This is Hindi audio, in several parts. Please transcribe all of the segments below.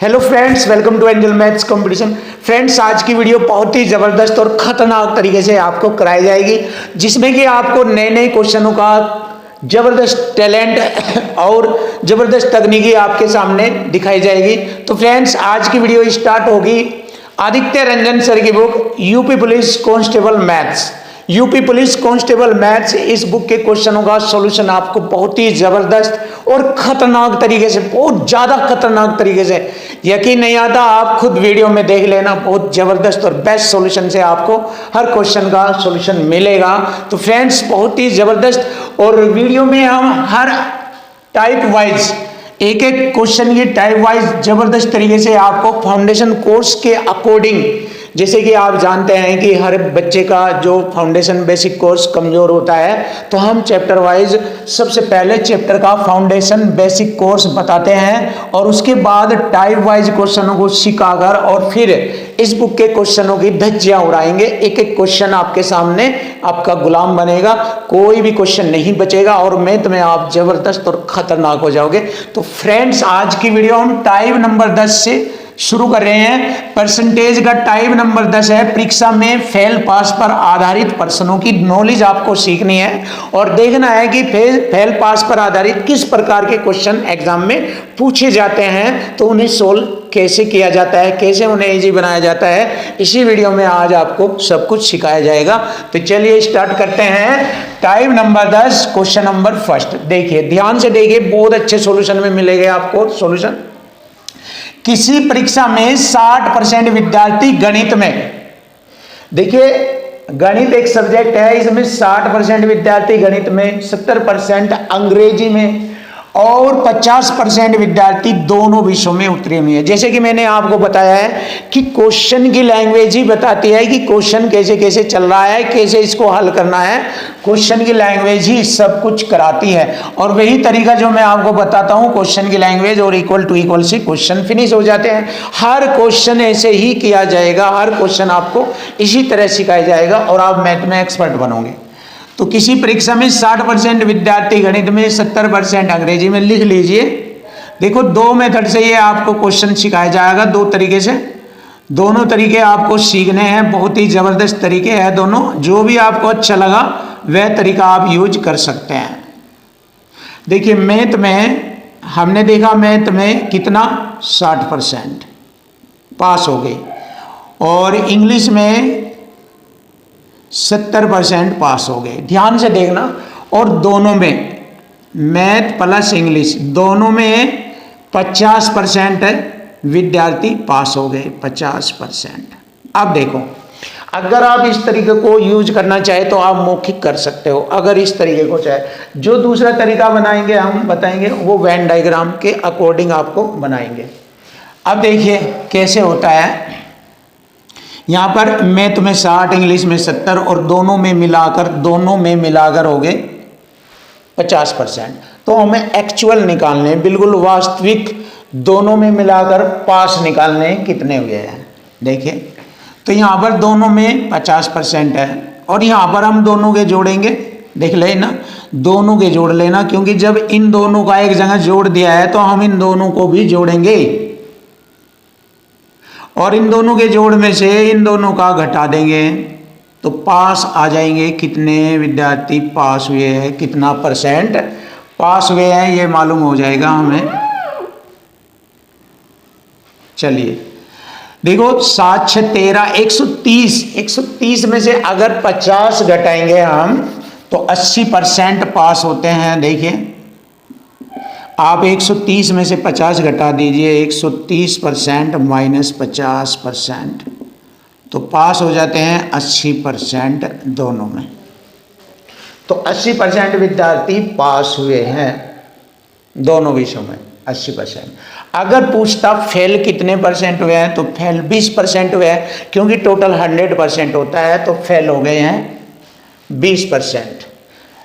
Hello friends, welcome to angel maths competition. Friends, आज की वीडियो बहुत ही ज़बरदस्त और ख़तरनाक तरीके से आपको कराई जाएगी, जिसमें कि आपको नए नए क्वेश्चनों का ज़बरदस्त टैलेंट और ज़बरदस्त तकनीकी आपके सामने दिखाई जाएगी। तो फ्रेंड्स, आज की वीडियो स्टार्ट होगी आदित्य रंजन सर की book UP police constable maths. UP police constable maths, इस बुक के क्वेश्चनों का सॉल्यूशन आपको बहुत ही जबरदस्त और खतरनाक तरीके से, बहुत ज्यादा खतरनाक तरीके से, यकीन नहीं आता, आप खुद वीडियो में देख लेना। बहुत जबरदस्त और बेस्ट सॉल्यूशन से आपको हर क्वेश्चन का सॉल्यूशन मिलेगा। तो फ्रेंड्स, बहुत ही जबरदस्त, और वीडियो में हम हर टाइप वाइज एक एक क्वेश्चन की टाइप वाइज जबरदस्त तरीके से आपको फाउंडेशन कोर्स के अकॉर्डिंग, जैसे कि आप जानते हैं कि हर बच्चे का जो फाउंडेशन बेसिक कोर्स कमजोर होता है, तो हम चैप्टर वाइज सबसे पहले चैप्टर का फाउंडेशन बेसिक कोर्स बताते हैं और उसके बाद टाइप वाइज क्वेश्चनों को सिखाकर और फिर इस बुक के क्वेश्चनों की धज्जियां उड़ाएंगे। एक एक क्वेश्चन आपके सामने आपका गुलाम बनेगा, कोई भी क्वेश्चन नहीं बचेगा और मैथ में आप जबरदस्त और खतरनाक हो जाओगे। तो फ्रेंड्स, आज की वीडियो हम टाइप नंबर 10 से शुरू कर रहे हैं। परसेंटेज का टाइप नंबर 10 है। परीक्षा में फेल पास पर आधारित प्रश्नों की नॉलेज आपको सीखनी है और देखना है कि फेल पास पर आधारित किस प्रकार के क्वेश्चन एग्जाम में पूछे जाते हैं, तो उन्हें सोल्व कैसे किया जाता है, कैसे उन्हें इजी बनाया जाता है, इसी वीडियो में आज आपको सब कुछ सिखाया जाएगा। तो चलिए स्टार्ट करते हैं। Type number 10, question number first. देखिए, ध्यान से देखिए, बहुत अच्छे सॉल्यूशन में मिलेगा आपको सॉल्यूशन। किसी परीक्षा में 60% विद्यार्थी गणित में, देखिए गणित एक सब्जेक्ट है, इसमें 60% विद्यार्थी गणित में, 70% अंग्रेजी में और 50% विद्यार्थी दोनों विषयों में उत्तीर्ण हुए हैं। जैसे कि मैंने आपको बताया है कि क्वेश्चन की लैंग्वेज ही बताती है कि क्वेश्चन कैसे कैसे चल रहा है, कैसे इसको हल करना है। क्वेश्चन की लैंग्वेज ही सब कुछ कराती है और वही तरीका जो मैं आपको बताता हूं, क्वेश्चन की लैंग्वेज और इक्वल टू इक्वल से क्वेश्चन फिनिश हो जाते हैं। हर क्वेश्चन ऐसे ही किया जाएगा, हर क्वेश्चन आपको इसी तरह सिखाया जाएगा और आप मैथ में एक्सपर्ट बनोगे। तो किसी परीक्षा में 60% विद्यार्थी गणित में, 70% अंग्रेजी में, लिख लीजिए। देखो, दो मेथड से ये आपको क्वेश्चन सिखाया जाएगा, दो तरीके से। दोनों तरीके आपको सीखने हैं, बहुत ही जबरदस्त तरीके हैं दोनों। जो भी आपको अच्छा लगा वह तरीका आप यूज कर सकते हैं। देखिए, मैथ में हमने देखा, मैथ में कितना 60% पास हो गए और इंग्लिश में 70% पास हो गए। ध्यान से देखना, और दोनों में मैथ प्लस इंग्लिश दोनों में 50% विद्यार्थी पास हो गए, 50%। अब देखो, अगर आप इस तरीके को यूज करना चाहे तो आप मौखिक कर सकते हो। अगर इस तरीके को चाहे, जो दूसरा तरीका बनाएंगे हम बताएंगे, वो वेन डायग्राम के अकॉर्डिंग आपको बनाएंगे। अब देखिए कैसे होता है। यहाँ पर मैथ में 60, इंग्लिश में 70 और दोनों में मिलाकर हो गए 50%। तो हमें एक्चुअल निकालने, बिल्कुल वास्तविक, दोनों में मिलाकर पास निकालने कितने हुए हैं। देखिए, तो यहाँ पर दोनों में 50% है और यहाँ पर हम दोनों के जोड़ेंगे। देख लेना, दोनों के जोड़ लेना, क्योंकि जब इन दोनों का एक जगह जोड़ दिया है तो हम इन दोनों को भी जोड़ेंगे और इन दोनों के जोड़ में से इन दोनों का घटा देंगे तो पास आ जाएंगे। कितने विद्यार्थी पास हुए हैं, कितना परसेंट पास हुए हैं, ये मालूम हो जाएगा हमें। चलिए देखो, 7 6 13, 130 में से अगर 50 घटाएंगे हम तो 80% पास होते हैं। देखिए, आप 130 में से 50 घटा दीजिए, 130% माइनस 50%, तो पास हो जाते हैं 80% दोनों में। तो 80% विद्यार्थी पास हुए हैं दोनों विषयों में, 80%। अगर पूछता फेल कितने परसेंट हुए हैं, तो फेल 20% हुए हैं, क्योंकि टोटल 100% होता है, तो फेल हो गए हैं 20%।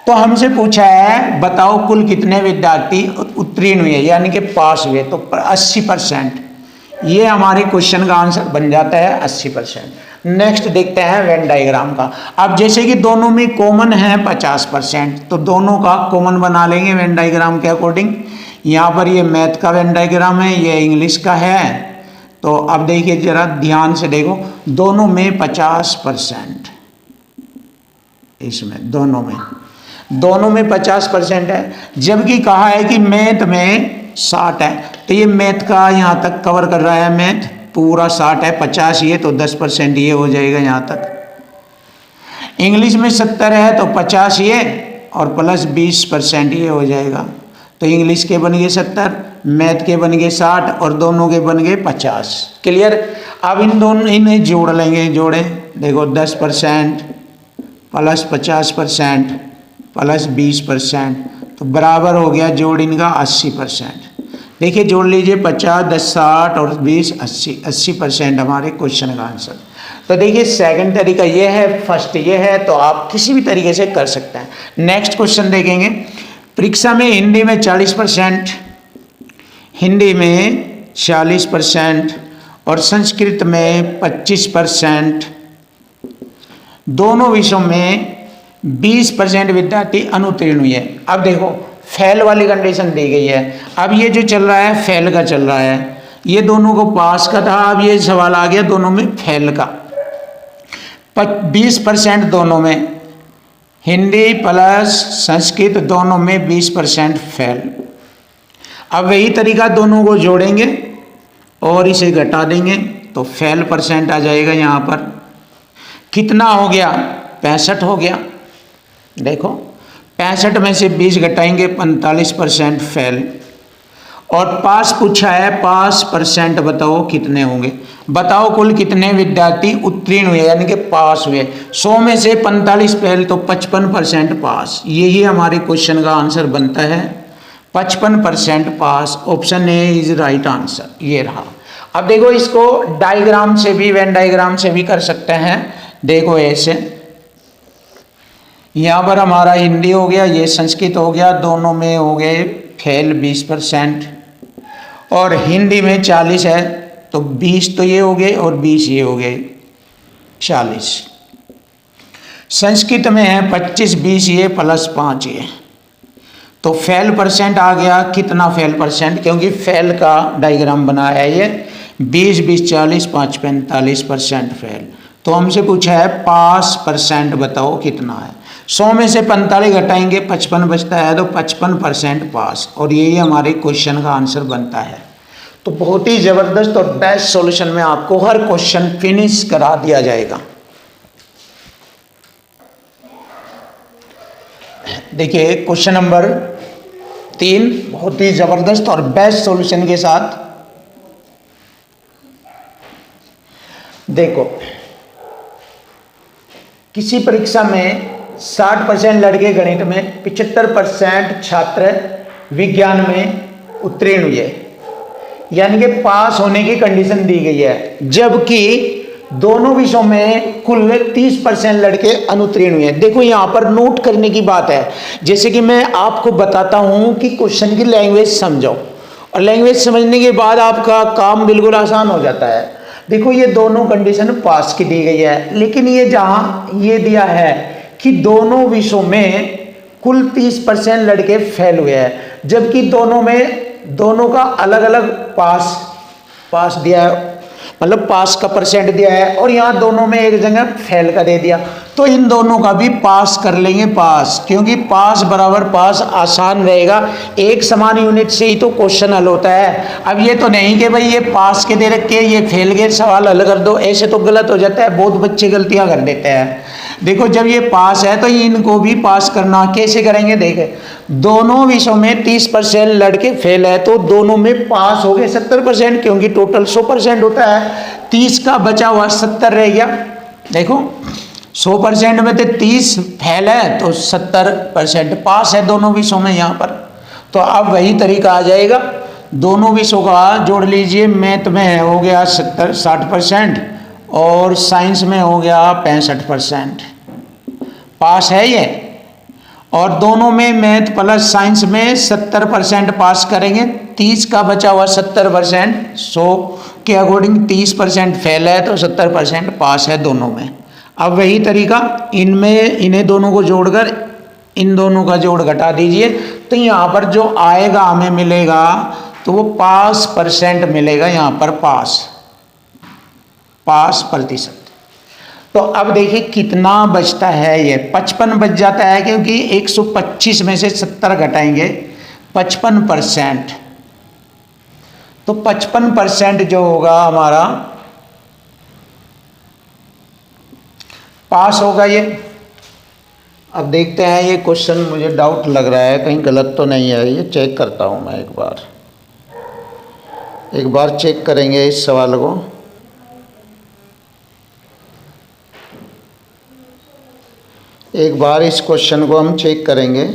तो हमसे पूछा है बताओ कुल कितने विद्यार्थी उत्तीर्ण हुए यानी कि पास हुए, तो 80%। ये हमारे क्वेश्चन का आंसर बन जाता है 80%। नेक्स्ट देखते हैं वेन डायग्राम का। अब जैसे कि दोनों में कॉमन है 50%, तो दोनों का कॉमन बना लेंगे वेन डायग्राम के अकॉर्डिंग। यहाँ पर ये मैथ का वेन डायग्राम है, ये इंग्लिश का है। तो अब देखिए जरा ध्यान से देखो, दोनों में 50%, इसमें दोनों में 50% है, जबकि कहा है कि मैथ में 60 है। तो ये मैथ का यहाँ तक कवर कर रहा है, मैथ पूरा 60 है, 50 ये तो 10% ये हो जाएगा यहाँ तक। इंग्लिश में 70 है तो 50 ये और प्लस 20% ये हो जाएगा। तो इंग्लिश के बन गए 70, मैथ के बन गए 60 और दोनों के बन गए 50। क्लियर। अब इन दोनों इन्हें जोड़ लेंगे, जोड़ें, देखो 10% प्लस 50% प्लस 20%, तो बराबर हो गया जोड़ इनका 80%। देखिए जोड़ लीजिए 50, 10, 60 और 20, 80% हमारे क्वेश्चन का आंसर। तो देखिए सेकंड तरीका ये है, फर्स्ट ये है, तो आप किसी भी तरीके से कर सकते हैं। नेक्स्ट क्वेश्चन देखेंगे। परीक्षा में हिंदी में 40%, हिंदी में 40% और संस्कृत में 25%, दोनों विषयों में 20% विद्यार्थी अनुत्तीर्ण हुए हैं। अब देखो फेल वाली कंडीशन दी गई है। अब ये जो चल रहा है फेल का चल रहा है, ये दोनों को पास का था, अब ये सवाल आ गया दोनों में फेल का। 20% दोनों में, हिंदी प्लस संस्कृत दोनों में 20% फेल। अब वही तरीका दोनों को जोड़ेंगे और इसे घटा देंगे तो फेल परसेंट आ जाएगा। यहाँ पर कितना हो गया, 65 हो गया। देखो 65 में से 20 घटाएंगे 45% फेल। और पास पूछा है, पास परसेंट बताओ कितने होंगे, बताओ कुल कितने विद्यार्थी उत्तीर्ण हुए यानी कि पास हुए। 100 में से 45 फेल तो 55% पास। यही हमारे क्वेश्चन का आंसर बनता है, 55% pass. Option A is right answer, ये रहा। अब देखो इसको डायग्राम से भी, वेन डायग्राम से भी कर सकते हैं। देखो ऐसे, यहाँ पर हमारा हिंदी हो गया, ये संस्कृत हो गया, दोनों में हो गए फेल 20%। और हिंदी में 40 है तो 20 तो ये हो गए और 20 ये हो गए 40। संस्कृत में है 25, 20 ये प्लस 5 ये, तो फेल परसेंट आ गया। कितना फेल परसेंट, क्योंकि फेल का डायग्राम बनाया है ये, 20, 20, 40, 5, 45% फेल। तो हमसे पूछा है पास परसेंट बताओ कितना है। 100 में से 45 घटाएंगे 55 बचता है, तो 55% पास। और यही हमारे क्वेश्चन का आंसर बनता है। तो बहुत ही जबरदस्त और बेस्ट सॉल्यूशन में आपको हर क्वेश्चन फिनिश करा दिया जाएगा। देखिए क्वेश्चन नंबर 3 बहुत ही जबरदस्त और बेस्ट सॉल्यूशन के साथ। देखो किसी परीक्षा में 60% लड़के गणित में, 75% छात्र विज्ञान में उत्तीर्ण हुए, यानी कि पास होने की कंडीशन दी गई है। जबकि दोनों विषयों में कुल 30% लड़के अनुत्तीर्ण हुए। देखो यहाँ पर नोट करने की बात है, जैसे कि मैं आपको बताता हूँ कि क्वेश्चन की लैंग्वेज समझो, और लैंग्वेज समझने के बाद आपका काम बिल्कुल आसान हो जाता है। देखो ये दोनों कंडीशन पास की दी गई है, लेकिन ये जहाँ ये दिया है कि दोनों विषयों में कुल 30% लड़के फेल हुए हैं, जबकि दोनों का अलग अलग पास दिया है, मतलब पास का परसेंट दिया है, और यहाँ दोनों में एक जगह फेल का दे दिया। तो इन दोनों का भी पास कर लेंगे पास, क्योंकि पास बराबर पास आसान रहेगा। एक समान यूनिट से ही तो क्वेश्चन हल होता है। अब ये तो नहीं कि भाई ये पास के दे रखे ये फेल के सवाल हल कर दो, ऐसे तो गलत हो जाता है, बहुत बच्चे गलतियां कर देते हैं। देखो जब ये पास है तो इनको भी पास करना, कैसे करेंगे, देखें दोनों विषयों में 30% लड़के फेल है, तो दोनों में पास हो गए 70%, क्योंकि टोटल 100% होता है। 30 का बचा हुआ 70 रह गया। देखो 100% में तो 30 फेल है तो 70% पास है दोनों विषयों में यहाँ पर। तो अब वही तरीका आ जाएगा, दोनों विषयों का जोड़ लीजिए। मैथ में हो गया 60% और साइंस में हो गया 65%, पास है ये। और दोनों में मैथ प्लस साइंस में 70% पास करेंगे। 30 का बचा हुआ 70%, 100 के अकॉर्डिंग 30% फेल है तो 70% पास है दोनों में। अब वही तरीका इनमें, इन्हें दोनों को जोड़कर इन दोनों का जोड़ घटा दीजिए, तो यहाँ पर जो आएगा हमें मिलेगा तो वो पास परसेंट मिलेगा, यहाँ पर पास प्रतिशत। तो अब देखिए कितना बचता है, ये 55 बच जाता है, क्योंकि 125 में से 70 घटाएंगे 55%, तो 55% जो होगा हमारा पास होगा ये। अब देखते हैं ये क्वेश्चन, मुझे डाउट लग रहा है कहीं गलत तो नहीं है, ये चेक करता हूं मैं एक बार चेक करेंगे इस सवाल को। एक बार इस क्वेश्चन को हम चेक करेंगे।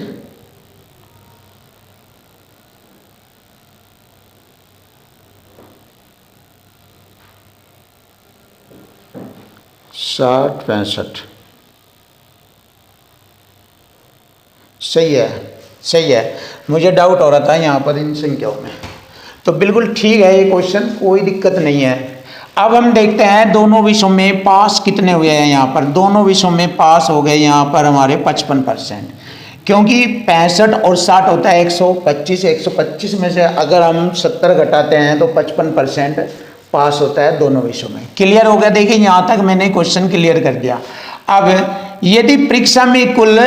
साठ 65 सही है। मुझे डाउट हो रहा था यहाँ पर इन संख्याओं में, तो बिल्कुल ठीक है ये क्वेश्चन, कोई दिक्कत नहीं है। अब हम देखते हैं दोनों विषयों में पास कितने हुए हैं। यहाँ पर दोनों विषयों में पास हो गए यहाँ पर हमारे 55%, क्योंकि 65 और 60 होता है 125। 125 में से अगर हम 70 घटाते हैं तो 55% पास होता है दोनों विषयों में। क्लियर हो गया? देखिए यहाँ तक मैंने क्वेश्चन क्लियर कर दिया। अब यदि परीक्षा में कुल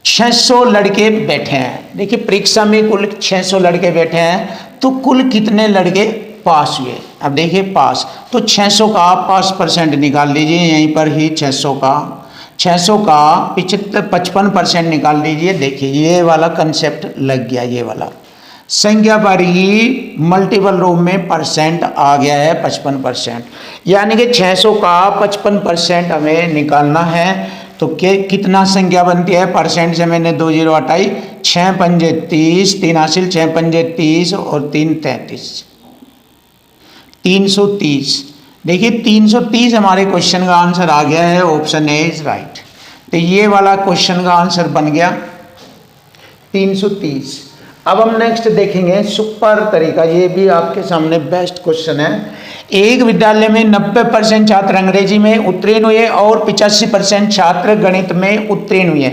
600 लड़के बैठे हैं, देखिए परीक्षा में कुल 600 लड़के बैठे हैं, तो कुल कितने लड़के पास हुए। अब देखिए पास, तो 600 का पास परसेंट निकाल लीजिए, यहीं पर ही 600 का 55% निकाल लीजिए। देखिए ये वाला कंसेप्ट लग गया, ये वाला संख्या पर ही मल्टीपल रूप में परसेंट आ गया है 55%, यानी कि 600 का 55% हमें निकालना है। तो कितना संख्या बनती है, परसेंट से मैंने 2 जीरो हटाई, 6 पंजे 30, 3 हासिल, 6 पंजे 30 और 3 33, 330। देखिए 330 हमारे क्वेश्चन का आंसर आ गया है, ऑप्शन ए इज राइट। तो ये वाला क्वेश्चन का आंसर बन गया 330। अब हम नेक्स्ट देखेंगे सुपर तरीका, ये भी आपके सामने बेस्ट क्वेश्चन है। एक विद्यालय में 90% छात्र अंग्रेजी में उत्तीर्ण हुए और 85% छात्र गणित में उत्तीर्ण हुए।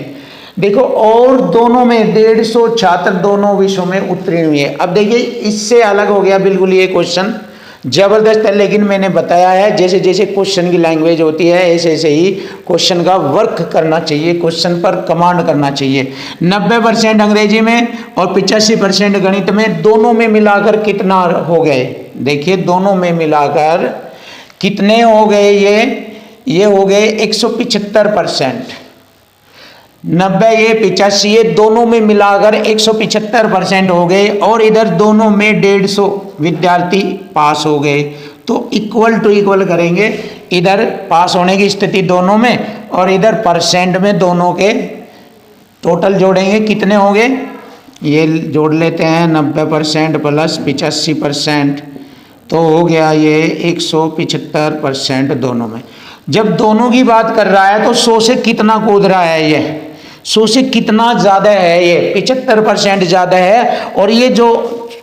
देखो और दोनों में 150 छात्र दोनों विषयों में उत्तीर्ण हुए। अब देखिए इससे अलग हो गया बिल्कुल, ये क्वेश्चन जबरदस्त है, लेकिन मैंने बताया है जैसे जैसे क्वेश्चन की लैंग्वेज होती है ऐसे ऐसे ही क्वेश्चन का वर्क करना चाहिए, क्वेश्चन पर कमांड करना चाहिए। 90% अंग्रेजी में और 85% गणित में, दोनों में मिलाकर कितना हो गए, देखिए दोनों में मिलाकर कितने हो गए, ये हो गए 175%। 90 ये 85 ये दोनों में मिलाकर 175% हो गए, और इधर दोनों में 150 विद्यार्थी पास हो गए। तो इक्वल टू इक्वल करेंगे, इधर पास होने की स्थिति दोनों में और इधर परसेंट में दोनों के टोटल जोड़ेंगे, कितने हो गए ये जोड़ लेते हैं, 90% प्लस 85%, तो हो गया ये 175% दोनों में। जब दोनों की बात कर रहा है तो 100 से कितना कूद रहा है, ये 100 से कितना ज़्यादा है, ये 75% ज़्यादा है, और ये जो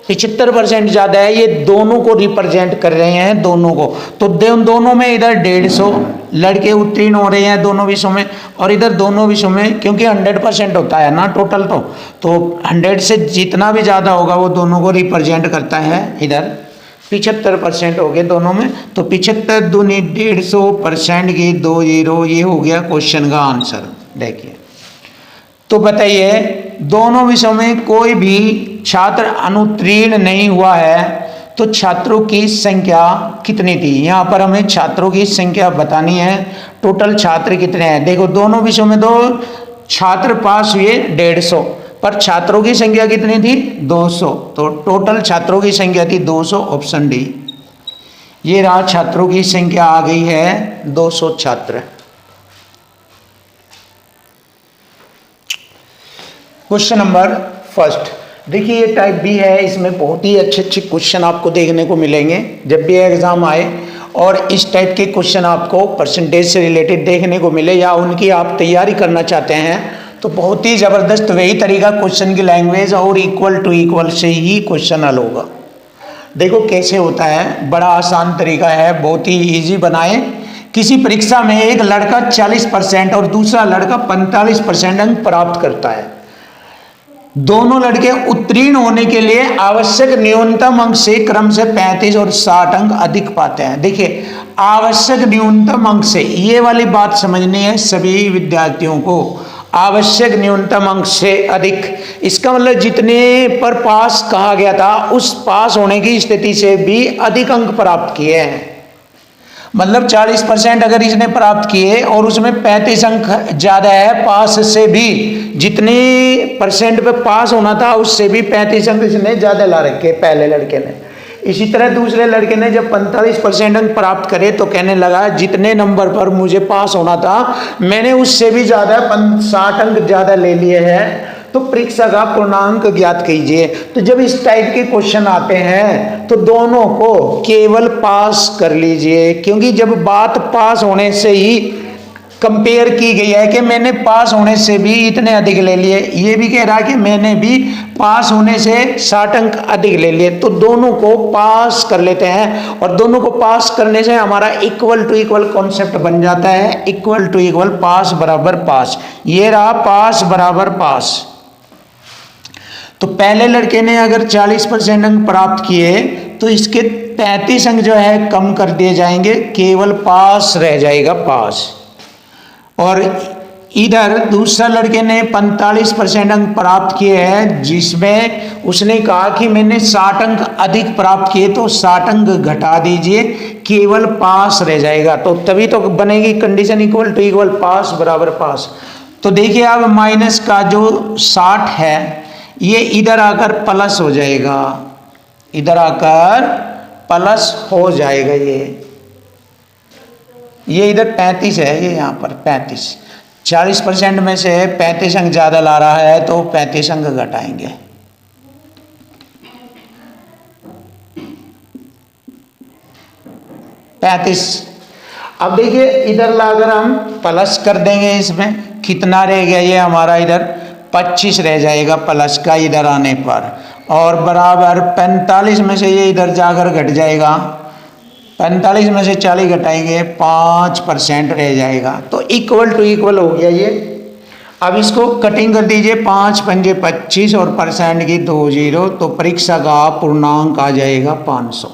75% ज़्यादा है ये दोनों को रिप्रेजेंट कर रहे हैं, दोनों को। तो दोनों में इधर 150 लड़के उत्तीर्ण हो रहे हैं दोनों विषयों में, और इधर दोनों विषयों में क्योंकि 100% होता है ना टोटल, तो 100 से जितना भी ज़्यादा होगा वो दोनों को रिप्रेजेंट करता है। इधर 75% हो गए दोनों में, तो 75 दूनी 150% की 2 जीरो, ये हो गया क्वेश्चन का आंसर। देखिए तो बताइए दोनों विषयों में कोई भी छात्र अनुत्तीर्ण नहीं हुआ है, तो छात्रों की संख्या कितनी थी। यहाँ पर हमें छात्रों की संख्या बतानी है, टोटल छात्र कितने हैं। देखो दोनों विषयों में 2 छात्र पास हुए 150, पर छात्रों की संख्या कितनी थी 200, तो टोटल छात्रों की संख्या थी 200, ऑप्शन डी। ये रहा छात्रों की संख्या आ गई है 200 छात्र। क्वेश्चन नंबर फर्स्ट, देखिए ये टाइप बी है, इसमें बहुत ही अच्छे अच्छे क्वेश्चन आपको देखने को मिलेंगे जब भी एग्जाम आए, और इस टाइप के क्वेश्चन आपको परसेंटेज से रिलेटेड देखने को मिले या उनकी आप तैयारी करना चाहते हैं तो बहुत ही ज़बरदस्त वही तरीका क्वेश्चन की लैंग्वेज और इक्वल टू इक्वल से ही क्वेश्चन हल होगा। देखो कैसे होता है, बड़ा आसान तरीका है, बहुत ही ईजी बनाए, किसी परीक्षा में एक लड़का 40% और दूसरा लड़का 45% अंक प्राप्त करता है। दोनों लड़के उत्तीर्ण होने के लिए आवश्यक न्यूनतम अंक से क्रम से 35 और 60 अंक अधिक पाते हैं। देखिए, आवश्यक न्यूनतम अंक से, ये वाली बात समझनी है सभी विद्यार्थियों को। आवश्यक न्यूनतम अंक से अधिक, इसका मतलब जितने पर पास कहा गया था उस पास होने की स्थिति से भी अधिक अंक प्राप्त किए हैं। मतलब 40% अगर इसने प्राप्त किए और उसमें 35 अंक ज्यादा है पास से भी, जितने परसेंट पे पास होना था उससे भी 35 अंक इसने ज्यादा ला रखे पहले लड़के ने। इसी तरह दूसरे लड़के ने जब 45% अंक प्राप्त करे तो कहने लगा जितने नंबर पर मुझे पास होना था मैंने उससे भी ज्यादा 60 अंक ज्यादा ले लिए हैं, तो परीक्षा का पूर्णांक ज्ञात कीजिए। तो जब इस टाइप के क्वेश्चन आते हैं तो दोनों को केवल पास कर लीजिए, क्योंकि जब बात पास होने से ही कंपेयर की गई है कि मैंने पास होने से भी इतने अधिक ले लिए, ये भी कह रहा है कि मैंने भी पास होने से 60 अंक अधिक ले लिए, तो दोनों को पास कर लेते हैं। और दोनों को पास करने से हमारा इक्वल टू इक्वल कॉन्सेप्ट बन जाता है, इक्वल टू इक्वल, पास बराबर पास। ये रहा पास बराबर पास। तो पहले लड़के ने अगर 40% अंक प्राप्त किए तो इसके 35 अंक जो है कम कर दिए जाएंगे, केवल पास रह जाएगा पास। और इधर दूसरा लड़के ने 45% अंक प्राप्त किए हैं, जिसमें उसने कहा कि मैंने 60 अंक अधिक प्राप्त किए, तो 60 अंक घटा दीजिए, केवल पास रह जाएगा। तो तभी तो बनेगी कंडीशन इक्वल टू इक्वल, पास बराबर पास। तो देखिए अब माइनस का जो 60 है ये इधर आकर प्लस हो जाएगा, इधर आकर प्लस हो जाएगा। ये इधर 35 है, ये यहाँ पर 35, 40% में से 35 अंक ज्यादा ला रहा है तो 35 अंक घटाएंगे। अब देखिए इधर लाकर हम प्लस कर देंगे, इसमें कितना रह गया, ये हमारा इधर 25 रह जाएगा प्लस का इधर आने पर, और बराबर 45 में से ये इधर जाकर घट जाएगा, 45 में से 40 घटाएंगे 5% रह जाएगा। तो इक्वल टू इक्वल हो गया ये। अब इसको कटिंग कर दीजिए, 5 पंजे 25 और परसेंट की 2 0, तो परीक्षा का पूर्णांक आ जाएगा 500।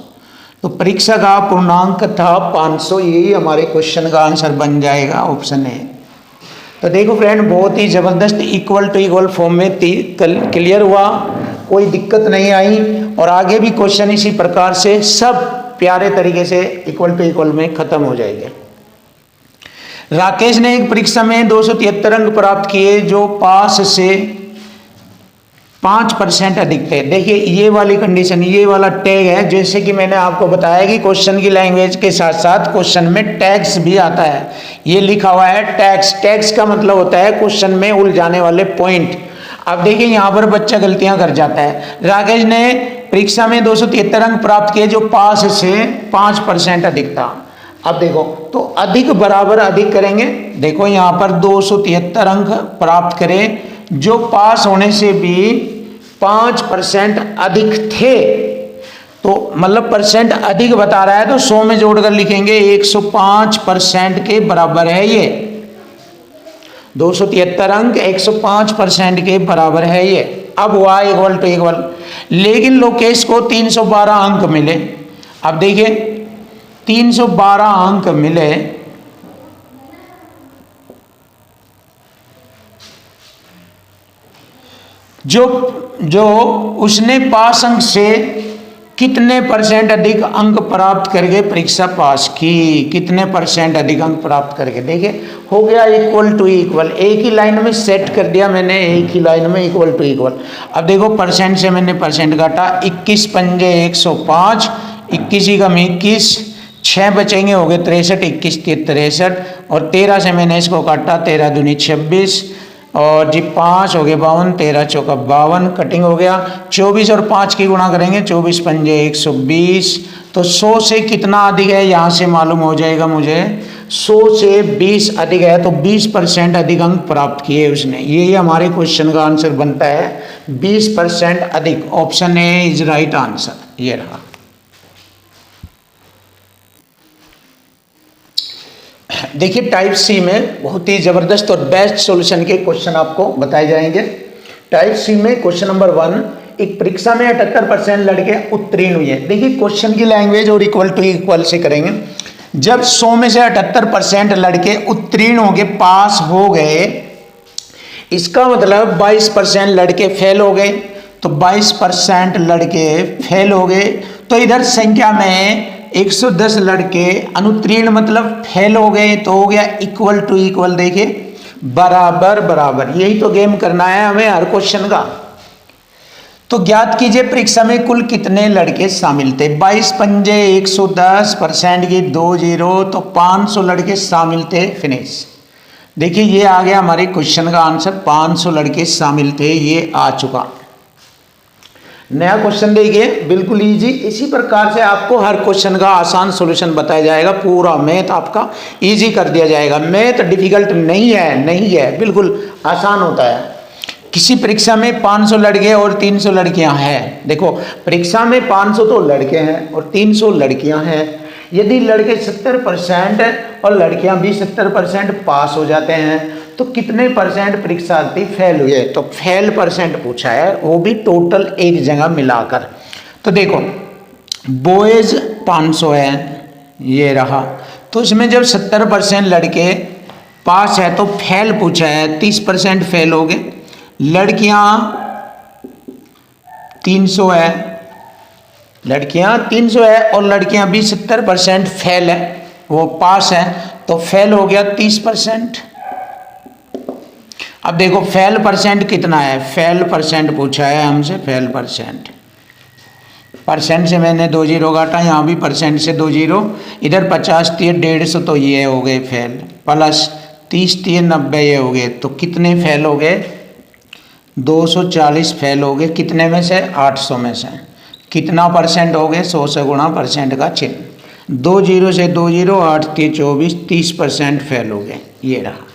तो परीक्षा का पूर्णांक था 500, यही हमारे क्वेश्चन का आंसर बन जाएगा, ऑप्शन ए। तो देखो फ्रेंड, बहुत ही ज़बरदस्त इक्वल टू इक्वल फॉर्म में क्लियर हुआ, कोई दिक्कत नहीं आई, और आगे भी क्वेश्चन इसी प्रकार से सब प्यारे तरीके से इक्वल टू इक्वल में खत्म हो जाएंगे। राकेश ने एक परीक्षा में 273 अंक प्राप्त किए जो पास से 5% अधिक थे। देखिए ये वाली कंडीशन, ये वाला टैग है, जैसे कि मैंने आपको बताया कि क्वेश्चन की लैंग्वेज के साथ साथ क्वेश्चन में टैग्स भी आता है। ये लिखा हुआ है टैग्स, टैग्स का मतलब होता है क्वेश्चन में उलझाने वाले पॉइंट। अब देखिए यहाँ पर बच्चा गलतियां कर जाता है। राकेश ने परीक्षा में 273 अंक प्राप्त किए जो पास से 5% अधिक था। अब देखो तो अधिक बराबर अधिक करेंगे, देखो यहाँ पर 273 अंक प्राप्त करें जो पास होने से भी 5% अधिक थे, तो मतलब परसेंट अधिक बता रहा है तो 100 में जोड़कर लिखेंगे 105% के बराबर है। ये 273 अंक 105% के बराबर है ये। अब हुआ इक्वल टू इक्वल, लेकिन लोकेश को 312 अंक मिले। अब देखिए 312 अंक मिले, जो उसने पास अंक से कितने परसेंट अधिक अंक प्राप्त करके परीक्षा पास की, कितने परसेंट अधिक अंक प्राप्त करके। देखिए हो गया इक्वल टू इक्वल, एक ही लाइन में सेट कर दिया मैंने, एक ही लाइन में इक्वल टू इक्वल। अब देखो परसेंट से मैंने परसेंट काटा, 21 पंजे 105, 21 ही कम 21, 6 बचेंगे हो गए 63, 21 के 63, और 13 से मैंने इसको काटा, 13 दूनी 26, और जी 5 हो गए 52, 13 चौका 52, कटिंग हो गया। 24 और 5 की गुणा करेंगे, 24 पंजे 120, तो 100 से कितना अधिक है यहाँ से मालूम हो जाएगा मुझे, 100 से 20 अधिक है, तो 20% अधिक अंक प्राप्त किए उसने। यही हमारे क्वेश्चन का आंसर बनता है, 20% अधिक। Option A is right answer, ये रहा। देखिए टाइप सी में बहुत ही जबरदस्त और बेस्ट सॉल्यूशन के क्वेश्चन आपको बताए जाएंगे। टाइप सी में क्वेश्चन नंबर 1, एक परीक्षा में 78% लड़के उत्तीर्ण हुए। देखिए क्वेश्चन की लैंग्वेज और इक्वल टू इक्वल से करेंगे। जब 100 में से 78% लड़के उत्तीर्ण हो गए, पास हो गए, इसका मतलब 22% लड़के फेल हो गए। तो 22% लड़के फेल हो गए, तो इधर संख्या में 110 लड़के अनुत्तीर्ण मतलब फेल हो गए, तो हो गया इक्वल टू इक्वल। देखिए बराबर बराबर, यही तो गेम करना है हमें हर क्वेश्चन का। तो ज्ञात कीजिए परीक्षा में कुल कितने लड़के शामिल थे। 22 पंजे 110% की 2 0, तो 500 लड़के शामिल थे। फिनिश। देखिए ये आ गया हमारे क्वेश्चन का आंसर, 500 लड़के शामिल थे, ये आ चुका। नया क्वेश्चन देखिए, बिल्कुल इजी। इसी प्रकार से आपको हर क्वेश्चन का आसान सॉल्यूशन बताया जाएगा। पूरा मैथ आपका इजी कर दिया जाएगा। मैथ डिफिकल्ट नहीं है, नहीं है, बिल्कुल आसान होता है। किसी परीक्षा में 500 लड़के और 300 लड़कियां हैं। देखो परीक्षा में 500 तो लड़के हैं और 300 लड़कियां हैं। यदि लड़के 70% और लड़कियां भी 70% पास हो जाते हैं, तो कितने परसेंट परीक्षार्थी फेल हुए। तो फेल परसेंट पूछा है, वो भी टोटल एक जगह मिलाकर। तो देखो बॉयज 500 है, ये रहा। तो इसमें जब 70% लड़के पास है तो फेल पूछा है, 30% फेल हो गए। लड़कियां 300 है, लड़कियां 300 है और लड़कियां भी 70% फेल है, वो पास है, तो फेल हो गया 30%। अब देखो फेल परसेंट कितना है, फेल परसेंट पूछा है हमसे, फेल परसेंट। परसेंट से मैंने 2 0 काटा, यहाँ भी परसेंट से 2 0, इधर 50 3 150, तो ये हो गए फेल, प्लस 30 3 90, ये हो गए। तो कितने फेल हो गए, 240 फेल हो गए। कितने में से, 800 में से। कितना परसेंट हो गए, 100 से गुणा परसेंट का चिन्ह, 2 0 से 2 0, 8 3 24, 30% फेल हो गए, ये रहा।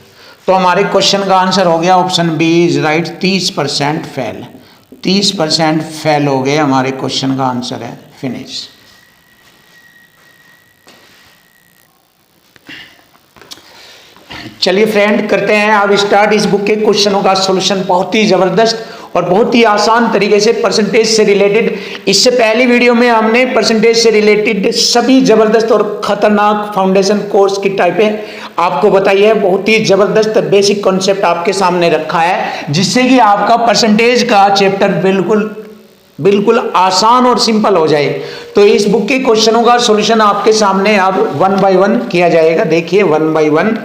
तो हमारे क्वेश्चन का आंसर हो गया option B is right, 30% fail. 30% fail हो गए, हमारे क्वेश्चन का आंसर है। फिनिश। चलिए फ्रेंड करते हैं अब स्टार्ट इस बुक के क्वेश्चनों का सॉल्यूशन। बहुत ही जबरदस्त और बहुत ही आसान तरीके से परसेंटेज से रिलेटेड। इससे पहली वीडियो में हमने परसेंटेज से रिलेटेड सभी जबरदस्त और खतरनाक फाउंडेशन कोर्स की टाइपें आपको बताई है। बहुत ही जबरदस्त बेसिक कॉन्सेप्ट आपके सामने रखा है, जिससे कि आपका परसेंटेज का चैप्टर बिल्कुल आसान और सिंपल हो जाए। तो इस बुक के क्वेश्चनों का सॉल्यूशन आपके सामने अब 1 बाय 1 किया जाएगा। देखिए 1 बाय 1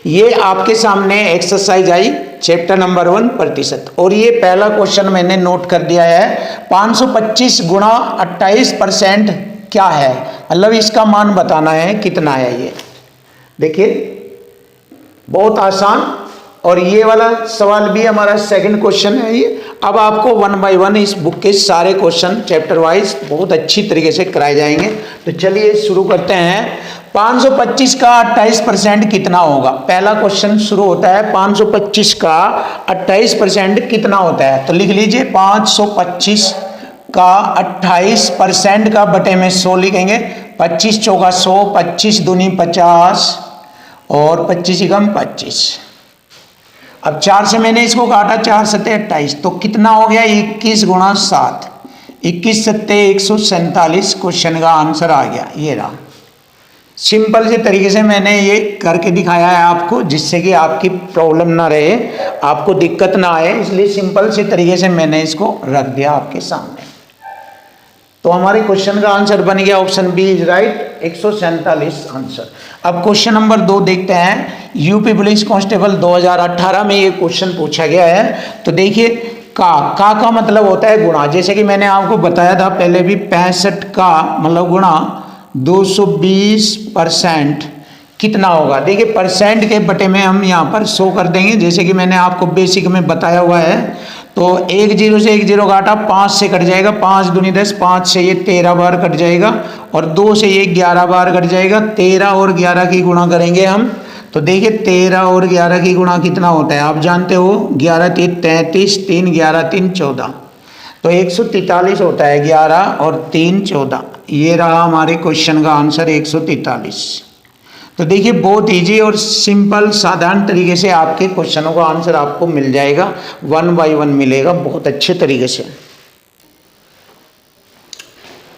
ये आपके सामने एक्सरसाइज आई, चैप्टर नंबर 1 प्रतिशत। और ये पहला क्वेश्चन मैंने नोट कर दिया है, 525 गुणा 28% क्या है, मतलब इसका मान बताना है कितना है। ये देखिए बहुत आसान। और ये वाला सवाल भी हमारा सेकंड क्वेश्चन है ये। अब आपको 1 बाय 1 इस बुक के सारे क्वेश्चन चैप्टर वाइज बहुत अच्छी तरीके से कराए जाएंगे। तो चलिए शुरू करते हैं। 525 का 28% कितना होगा। पहला क्वेश्चन शुरू होता है, 525 का 28% कितना होता है। तो लिख लीजिए 525 का 28% का बटे में 100 लिखेंगे। 25 चौका 100, 25 दूनी 50 और 25 एकम 25। अब 4 से मैंने इसको काटा, 4 सत्ते 28, तो कितना हो गया 21 गुणा 7, 21 सत्ते 147। क्वेश्चन का आंसर आ गया, ये रहा। सिंपल से तरीके से मैंने ये करके दिखाया है आपको, जिससे कि आपकी प्रॉब्लम ना रहे, आपको दिक्कत ना आए, इसलिए सिंपल से तरीके से मैंने इसको रख दिया आपके सामने। तो हमारे क्वेश्चन का आंसर बन गया option B is right, 147 answer. अब क्वेश्चन नंबर 2 देखते हैं। यूपी पुलिस कांस्टेबल 2018 में ये क्वेश्चन पूछा गया है। तो देखिए का मतलब होता है गुणा, जैसे कि मैंने आपको बताया था पहले भी, 65 का मतलब गुणा 220% कितना होगा। देखिए परसेंट के बटे में हम यहाँ पर 100 कर देंगे, जैसे कि मैंने आपको बेसिक में बताया हुआ है। तो 1 0 से 1 0 काटा, 5 से कट जाएगा, 5 दूनी 10, 5 से ये 13 बार कट जाएगा और 2 से ये 11 बार कट जाएगा। 13 और 11 की गुणा करेंगे हम। तो देखिए 13 और 11 की गुणा कितना होता है, आप जानते हो, 11 3 33, 3 11 3 14, तो 143 होता है। 11 और 3 14, ये रहा हमारे क्वेश्चन का आंसर 143। तो देखिए बहुत इजी और सिंपल साधारण तरीके से आपके क्वेश्चनों का आंसर आपको मिल जाएगा, 1 बाय 1 मिलेगा बहुत अच्छे तरीके से।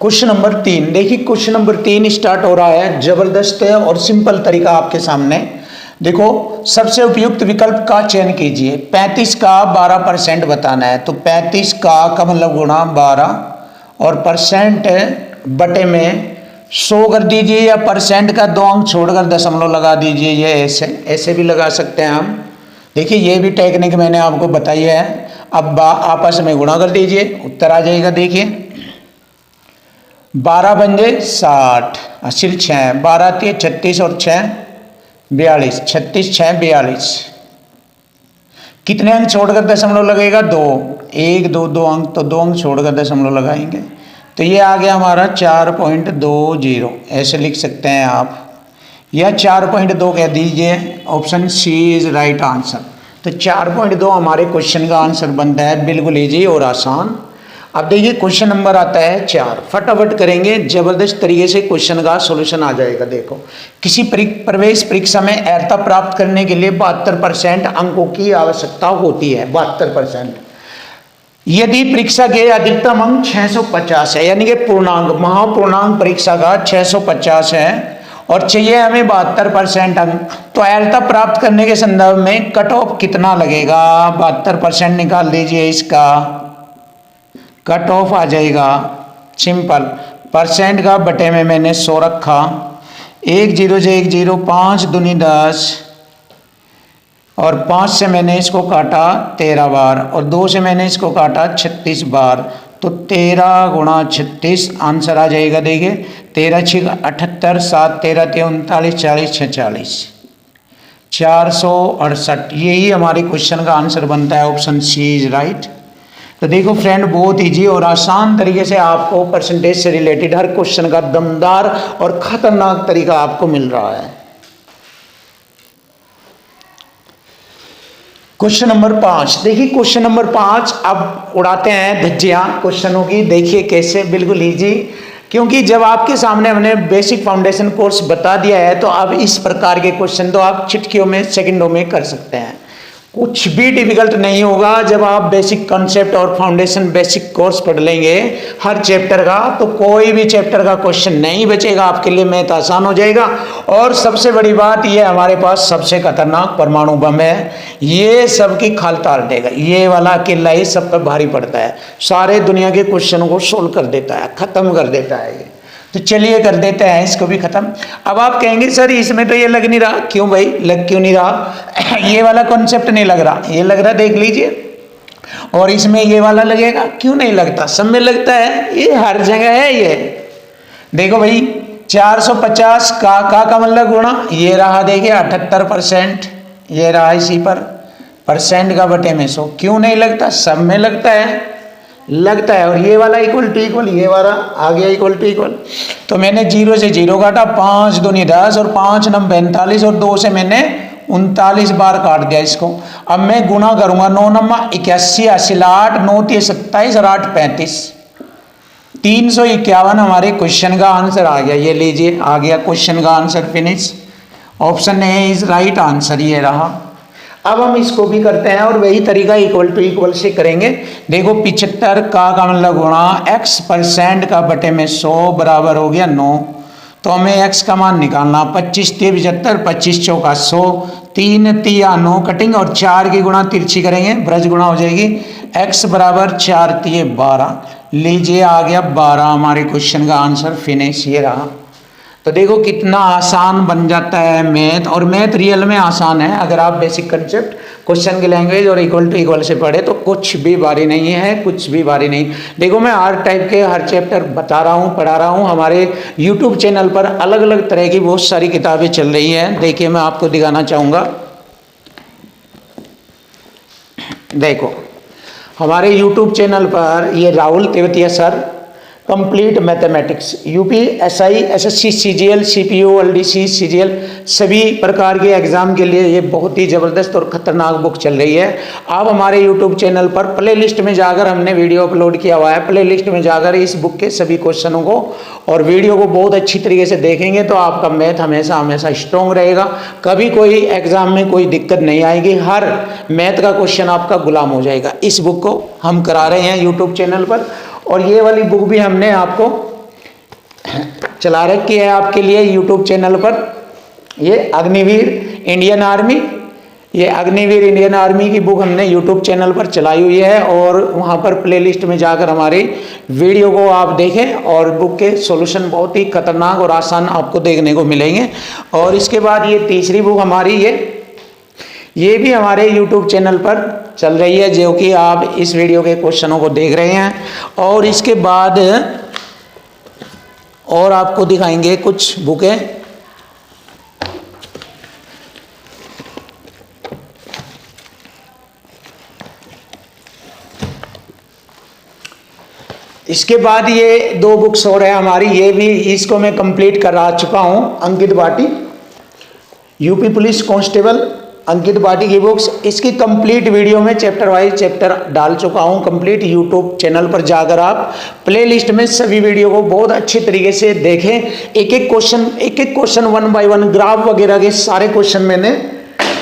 क्वेश्चन नंबर 3, देखिए क्वेश्चन नंबर 3 स्टार्ट हो रहा है, जबरदस्त है और सिंपल तरीका आपके सामने। देखो सबसे उपयुक्त विकल्प का चयन कीजिए। 35 का 12% बताना है, तो 35 का मतलब गुणा 12 और परसेंट बटे में 100 कर दीजिए, या परसेंट का 2 अंक छोड़कर दशमलव लगा दीजिए। ये ऐसे भी लगा सकते हैं हम। देखिए ये भी टेक्निक मैंने आपको बताई है। अब आपस में गुणा कर दीजिए, उत्तर आ जाएगा। देखिए 12 पंजे 60, असिल 6, 12 3 36 और 6 42, 36 6 42। कितने अंक छोड़कर दशमलव लगेगा? 2, 1 2 2 अंक, तो 2 अंक छोड़कर दशमलव लगाएंगे, तो ये आ गया हमारा 4.20। ऐसे लिख सकते हैं आप, या 4.2 कह दीजिए। Option C is right answer. तो 4.2 हमारे क्वेश्चन का आंसर बनता है, बिल्कुल इजी और आसान। अब देखिए क्वेश्चन नंबर आता है 4, फटाफट करेंगे, जबरदस्त तरीके से क्वेश्चन का सॉल्यूशन आ जाएगा। देखो किसी प्रवेश परीक्षा में अर्हता प्राप्त करने के लिए 72% अंकों की आवश्यकता होती है। 72%। यदि परीक्षा के अधिकतम अंक 650 है, यानी कि पूर्णांक महापूर्णांक परीक्षा का 650 है और चाहिए हमें 72% अंक, तो अर्हता प्राप्त करने के संदर्भ में कट ऑफ कितना लगेगा? 72% निकाल दीजिए, इसका कट ऑफ आ जाएगा सिंपल। परसेंट का बटे में मैंने 100 रखा, 1 0 से 1 0, 5 दूनी 10 और 5 से मैंने इसको काटा 13 बार और 2 से मैंने इसको काटा 36 बार, तो 13 गुणा 36 आंसर आ जाएगा। देखिए 13 6 78, 7 13 39 40 46, 468। यही हमारे क्वेश्चन का आंसर बनता है। Option C is right. तो देखो फ्रेंड बहुत इजी और आसान तरीके से आपको परसेंटेज से रिलेटेड हर क्वेश्चन का दमदार और खतरनाक तरीका आपको मिल रहा है। क्वेश्चन नंबर 5, देखिए क्वेश्चन नंबर 5, अब उड़ाते हैं धज्जियां क्वेश्चनों की। देखिए कैसे, बिल्कुल इजी, क्योंकि जब आपके सामने हमने बेसिक फाउंडेशन कोर्स बता दिया है, तो अब इस प्रकार के क्वेश्चन तो आप चिटकियों में सेकंडों में कर सकते हैं। कुछ भी डिफिकल्ट नहीं होगा जब आप बेसिक कॉन्सेप्ट और फाउंडेशन बेसिक कोर्स पढ़ लेंगे हर चैप्टर का, तो कोई भी चैप्टर का क्वेश्चन नहीं बचेगा आपके लिए। मैथ आसान हो जाएगा। और सबसे बड़ी बात, ये हमारे पास सबसे खतरनाक परमाणु बम है, ये सबकी खाल तार देगा। ये वाला अकेला ही सब पर भारी पड़ता है, सारे दुनिया के क्वेश्चनों को सोल्व कर देता है, खत्म कर देता है ये। तो चलिए कर देते हैं इसको भी खत्म। अब आप कहेंगे सर इसमें तो ये लग नहीं रहा, क्यों भाई लग क्यों नहीं रहा? ये वाला कॉन्सेप्ट नहीं लग रहा, ये लग रहा, देख लीजिए। और इसमें ये वाला लगेगा, क्यों नहीं लगता? सब में लगता है, ये हर जगह है। ये देखो भाई 450 का मतलब गुणा, ये रहा देखिए 78%, ये रहा इसी पर, परसेंट का बटे में 100, क्यों नहीं लगता? सब में लगता है, लगता है। और ये वाला इक्वल टू इक्वल, ये वाला आ गया इक्वल टू इक्वल। तो मैंने 0 से 0 काटा, 5 दूनी 10 और 5 9 45 और 2 से मैंने 39 बार काट दिया इसको। अब मैं गुणा करूंगा, 9 9 81 80 8 9 3 27 और 8 35, 351 हमारे क्वेश्चन का आंसर आ गया। ये लीजिए आ गया क्वेश्चन का answer, finish. Option A is right answer, ये रहा। अब हम इसको भी करते हैं और वही तरीका इक्वल टू इक्वल से करेंगे। देखो 75 का मतलब गुणा x परसेंट का बटे में 100 बराबर हो गया 9, तो हमें x का मान निकालना। 25 3 75, 25 चौका 100, 3 3 9 कटिंग और 4 की गुणा तिरछी करेंगे, ब्रज गुणा हो जाएगी। x बराबर 4 3 12, लीजिए आ गया 12 हमारे क्वेश्चन का आंसर, फिनिश। ये रहा। तो देखो कितना आसान बन जाता है मैथ, और मैथ रियल में आसान है अगर आप बेसिक कंसेप्ट क्वेश्चन की लैंग्वेज और इक्वल टू इक्वल से पढ़े, तो कुछ भी भारी नहीं है, कुछ भी भारी नहीं। देखो मैं हर टाइप के हर चैप्टर बता रहा हूँ, पढ़ा रहा हूँ। हमारे यूट्यूब चैनल पर अलग अलग तरह की बहुत सारी किताबें चल रही हैं। देखिए मैं आपको दिखाना चाहूँगा, देखो हमारे यूट्यूब चैनल पर ये Rahul Tewatia sir, complete mathematics, UP SI, SSC, CGL, CPO, LDC, CGL सभी प्रकार के एग्जाम के लिए ये बहुत ही ज़बरदस्त और ख़तरनाक बुक चल रही है। आप हमारे यूट्यूब चैनल पर प्लेलिस्ट में जाकर हमने वीडियो अपलोड किया हुआ है, प्लेलिस्ट में जाकर इस बुक के सभी क्वेश्चनों को और वीडियो को बहुत अच्छी तरीके से देखेंगे तो आपका मैथ हमेशा हमेशा स्ट्रॉन्ग रहेगा। कभी कोई एग्जाम में कोई दिक्कत नहीं आएगी, हर मैथ का क्वेश्चन आपका गुलाम हो जाएगा। इस बुक को हम करा रहे हैं यूट्यूब चैनल पर और ये वाली बुक भी हमने आपको चला रखी है आपके लिए यूट्यूब चैनल पर। ये अग्निवीर इंडियन आर्मी, ये अग्निवीर इंडियन आर्मी की बुक हमने यूट्यूब चैनल पर चलाई हुई है और वहाँ पर प्लेलिस्ट में जाकर हमारी वीडियो को आप देखें और बुक के सॉल्यूशन बहुत ही खतरनाक और आसान आपको देखने को मिलेंगे। और इसके बाद ये तीसरी बुक हमारी ये भी हमारे YouTube चैनल पर चल रही है, जो कि आप इस वीडियो के क्वेश्चनों को देख रहे हैं। और इसके बाद और आपको दिखाएंगे कुछ बुकें। इसके बाद ये 2 बुक्स और है हमारी, ये भी इसको मैं कंप्लीट करा चुका हूँ। अंकित भाटी, यूपी पुलिस कांस्टेबल अंकित भाटी की बुक्स, इसकी कंप्लीट वीडियो में चैप्टर वाइज चैप्टर डाल चुका हूं कंप्लीट यूट्यूब चैनल पर जाकर आप प्लेलिस्ट में सभी वीडियो को बहुत अच्छी तरीके से देखें। एक एक क्वेश्चन 1 बाय 1 ग्राफ वगैरह के सारे क्वेश्चन मैंने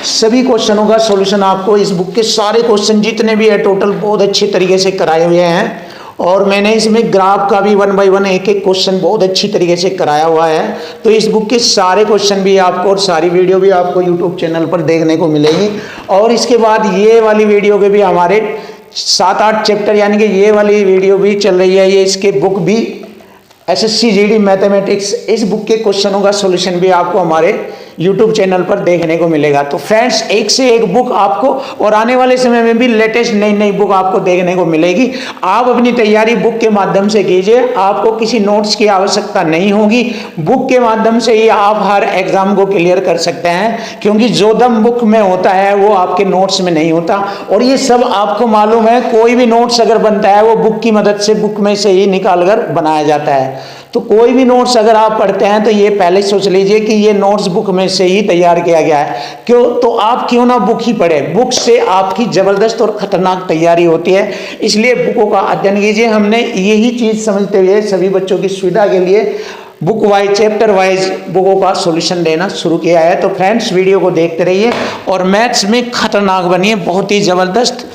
सभी क्वेश्चनों का सॉल्यूशन आपको इस बुक के सारे क्वेश्चन जितने भी है टोटल बहुत अच्छी तरीके से कराए हुए हैं। और मैंने इसमें ग्राफ का भी 1 बाय 1 एक एक क्वेश्चन बहुत अच्छी तरीके से कराया हुआ है। तो इस बुक के सारे क्वेश्चन भी आपको और सारी वीडियो भी आपको यूट्यूब चैनल पर देखने को मिलेगी। और इसके बाद ये वाली वीडियो के भी हमारे 7-8 चैप्टर यानी कि ये वाली वीडियो भी चल रही है। ये इसके बुक भी एसएससी जीडी मैथमेटिक्स, इस बुक के क्वेश्चनों का सॉल्यूशन भी आपको हमारे यूट्यूब चैनल पर देखने को मिलेगा। तो फ्रेंड्स एक से एक बुक आपको और आने वाले समय में भी लेटेस्ट नई नई बुक आपको देखने को मिलेगी। आप अपनी तैयारी बुक के माध्यम से कीजिए, आपको किसी नोट्स की आवश्यकता नहीं होगी। बुक के माध्यम से ही आप हर एग्जाम को क्लियर कर सकते हैं, क्योंकि जो दम बुक में होता है वो आपके नोट्स में नहीं होता। और ये सब आपको मालूम है, कोई भी नोट्स अगर बनता है वो बुक की मदद से बुक में से ही निकाल कर बनाया जाता है। तो कोई भी नोट्स अगर आप पढ़ते हैं तो ये पहले सोच लीजिए कि ये नोट्स बुक में से ही तैयार किया गया है। क्यों? तो आप क्यों ना बुक ही पढ़े, बुक से आपकी जबरदस्त और खतरनाक तैयारी होती है। इसलिए बुकों का अध्ययन कीजिए। हमने यही चीज समझते हुए सभी बच्चों की सुविधा के लिए बुक वाइज चैप्टर वाइज बुकों का सॉल्यूशन देना शुरू किया है। तो फ्रेंड्स वीडियो को देखते रहिए और मैथ्स में खतरनाक बनिए, बहुत ही जबरदस्त,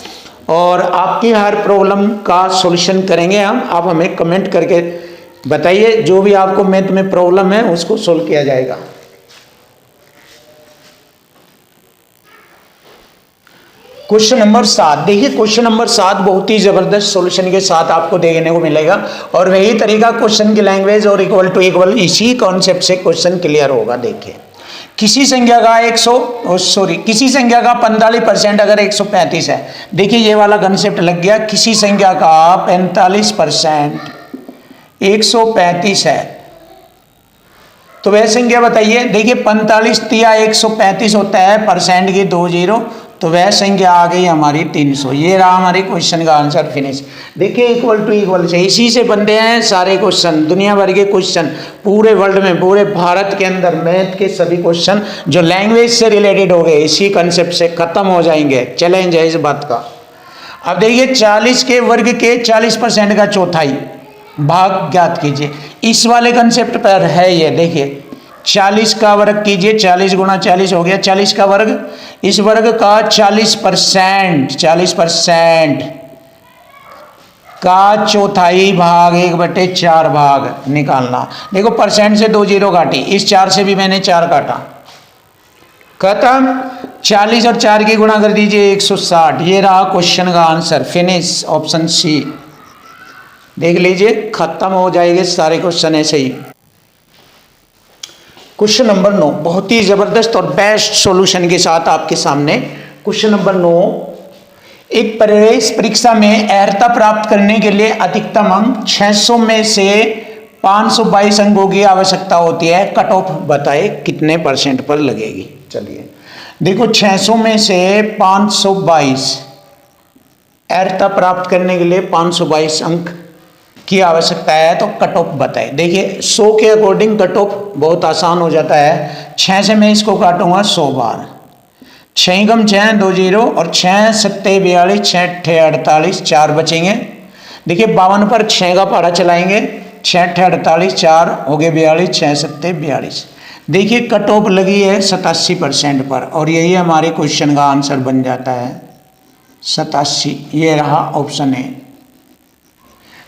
और आपकी हर प्रॉब्लम का सॉल्यूशन करेंगे हम। आप हमें कमेंट करके बताइए, जो भी आपको मैथ में प्रॉब्लम है उसको सोल्व किया जाएगा। क्वेश्चन नंबर 7 देखिए, क्वेश्चन नंबर 7 बहुत ही जबरदस्त सॉल्यूशन के साथ आपको देखने को मिलेगा। और वही तरीका क्वेश्चन की लैंग्वेज और इक्वल टू इक्वल इसी कॉन्सेप्ट से क्वेश्चन क्लियर होगा। देखिए, किसी संख्या का 45% अगर 135 है, देखिए ये वाला कॉन्सेप्ट लग गया। किसी संख्या का 45% 135 है, तो वह संख्या बताइए। देखिए 45 तिया 135 होता है, परसेंट की 2 जीरो, तो वह संख्या आ गई हमारी 300। ये रहा हमारे क्वेश्चन का आंसर फिनिश। देखिए इक्वल टू इक्वल से इसी से बनते हैं सारे क्वेश्चन, दुनिया भर के क्वेश्चन, पूरे वर्ल्ड में, पूरे भारत के अंदर मैथ के सभी क्वेश्चन जो लैंग्वेज से रिलेटेड हो गए इसी कंसेप्ट से खत्म हो जाएंगे। चैलेंज है इस बात का। अब देखिए 40 के वर्ग के 40% का चौथाई भाग ज्ञात कीजिए। इस वाले कंसेप्ट पर है ये। देखिए 40 का वर्ग कीजिए, 40 गुणा 40 हो गया 40 का वर्ग। इस वर्ग का 40% का चौथाई भाग 1/4 भाग निकालना। देखो परसेंट से 2 जीरो काटी, इस 4 से भी मैंने 4 काटा, खत्म। 40 और 4 की गुणा कर दीजिए 160। ये रहा क्वेश्चन का आंसर फिनिश, ऑप्शन सी। देख लीजिए खत्म हो जाएंगे सारे क्वेश्चन ऐसे ही। क्वेश्चन नंबर 9 बहुत ही जबरदस्त और बेस्ट सॉल्यूशन के साथ आपके सामने। क्वेश्चन नंबर 9, एक प्रवेश परीक्षा में अर्हता प्राप्त करने के लिए अधिकतम अंक 600 में से 522 अंकों की आवश्यकता होती है। कट ऑफ बताए कितने % पर लगेगी। चलिए देखो 600 में से 522 अर्हता प्राप्त करने के लिए 522 अंक की आवश्यकता है तो कट ऑफ बताए। देखिए 100 के अकॉर्डिंग कट ऑफ बहुत आसान हो जाता है। 6 से मैं इसको काटूंगा 100 बार, 6 गम 6 2 0 और 6 सत्ते 42, 6 अट्ठे 48, 4 बचेंगे। देखिए 52 पर 6 का पहाड़ा चलाएंगे, 6 अट्ठे 48, 4 हो गए 42, 6 सत्ते 42। देखिए कट ऑफ लगी है 87% पर और यही हमारे क्वेश्चन का आंसर बन जाता है 87। ये रहा ऑप्शन ए।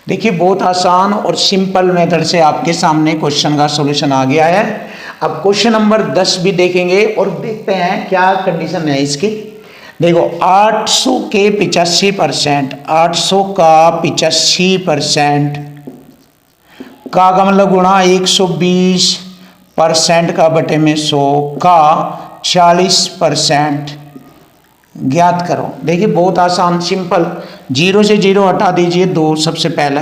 देखिए बहुत आसान और सिंपल मेथड से आपके सामने क्वेश्चन का सॉल्यूशन आ गया है। अब क्वेश्चन नंबर 10 भी देखेंगे और देखते हैं क्या कंडीशन है इसकी। देखो 800 के 85%, 800 का 85% का मतलब गुणा 120% का बटे में 100 का 40% ज्ञात करो। देखिए बहुत आसान सिंपल, 0 से 0 हटा दीजिए 2 सबसे पहले,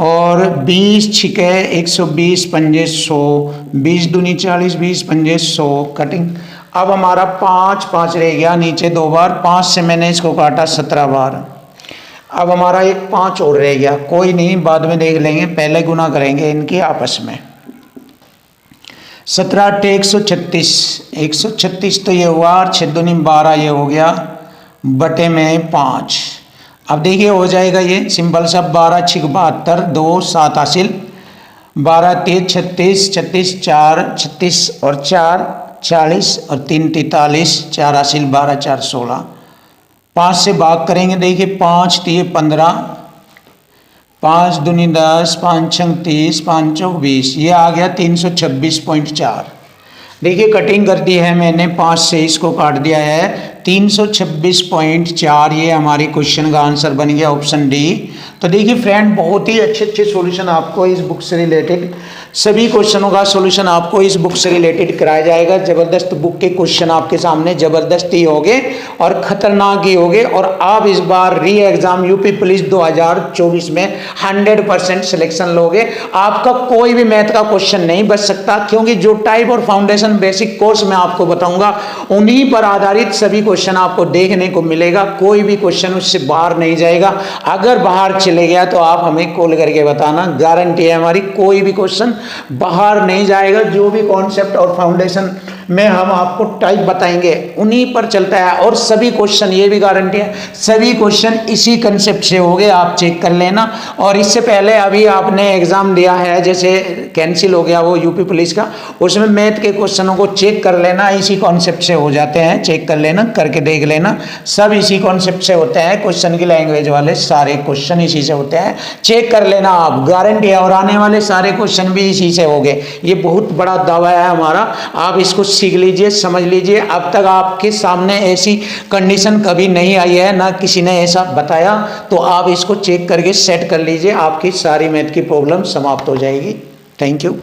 और 20 छिके 120 पंजे 100, 20 दूनी 40, 20 पंजे 100 कटिंग। अब हमारा 5 5 रह गया नीचे 2 बार, 5 से मैंने इसको काटा 17 बार। अब हमारा एक 5 और रह गया, कोई नहीं बाद में देख लेंगे, पहले गुना करेंगे इनकी आपस में। 17 अट्ठे 136, 136 तो ये हुआ, और 6 दूनी 12 ये हो गया बटे में 5। अब देखिए हो जाएगा ये सिंपल सा, 12 छिक 72, 2 7 हासिल, 12 3 36, 36 4 36 और 4 40 और 3 43, 4 हासिल 12 4 16। 5 से भाग करेंगे, देखिए 5 3 15, 5 दूनी 10, 5 छंग 30, 5 चौक 20, ये आ गया 326.4। देखिए कटिंग कर दी है मैंने, 5 से इसको काट दिया है 326.4। ये हमारे क्वेश्चन का आंसर बन गया ऑप्शन डी। तो देखिए फ्रेंड बहुत ही अच्छे अच्छे सॉल्यूशन आपको इस बुक से रिलेटेड, सभी क्वेश्चनों का सॉल्यूशन आपको इस बुक से रिलेटेड कराया जाएगा। जबरदस्त बुक के क्वेश्चन आपके सामने जबरदस्त ही होंगे और खतरनाक ही होंगे, और आप इस बार री एग्जाम यूपी पुलिस 2024 में 100% सिलेक्शन लोगे। आपका कोई भी मैथ का क्वेश्चन नहीं बच सकता, क्योंकि जो टाइप और फाउंडेशन बेसिक कोर्स मैं आपको बताऊंगा उन्हीं पर आधारित सभी क्वेश्चन आपको देखने को मिलेगा। कोई भी क्वेश्चन उससे बाहर नहीं जाएगा। अगर बाहर चले गया तो आप हमें कॉल करके बताना, गारंटी है हमारी कोई भी क्वेश्चन बाहर नहीं जाएगा। जो भी कॉन्सेप्ट और फाउंडेशन में हम आपको टाइप बताएंगे उन्हीं पर चलता है, और सभी क्वेश्चन, ये भी गारंटी है सभी क्वेश्चन इसी कंसेप्ट से होंगे, आप चेक कर लेना। और इससे पहले अभी आपने एग्जाम दिया है, जैसे कैंसिल हो गया वो यूपी पुलिस का, उसमें मैथ के क्वेश्चनों को चेक कर लेना, इसी कॉन्सेप्ट से हो जाते हैं, चेक कर लेना, करके देख लेना, सब इसी कॉन्सेप्ट से होते हैं। क्वेश्चन की लैंग्वेज वाले सारे क्वेश्चन इसी से होते हैं, चेक कर लेना आप, गारंटी है। और आने वाले सारे क्वेश्चन भी इसी से होंगे, ये बहुत बड़ा दावा है हमारा। आप इसको सीख लीजिए, समझ लीजिए। अब तक आपके सामने ऐसी कंडीशन कभी नहीं आई है, ना किसी ने ऐसा बताया, तो आप इसको चेक करके सेट कर लीजिए, आपकी सारी मैथ की प्रॉब्लम समाप्त हो जाएगी। Thank you.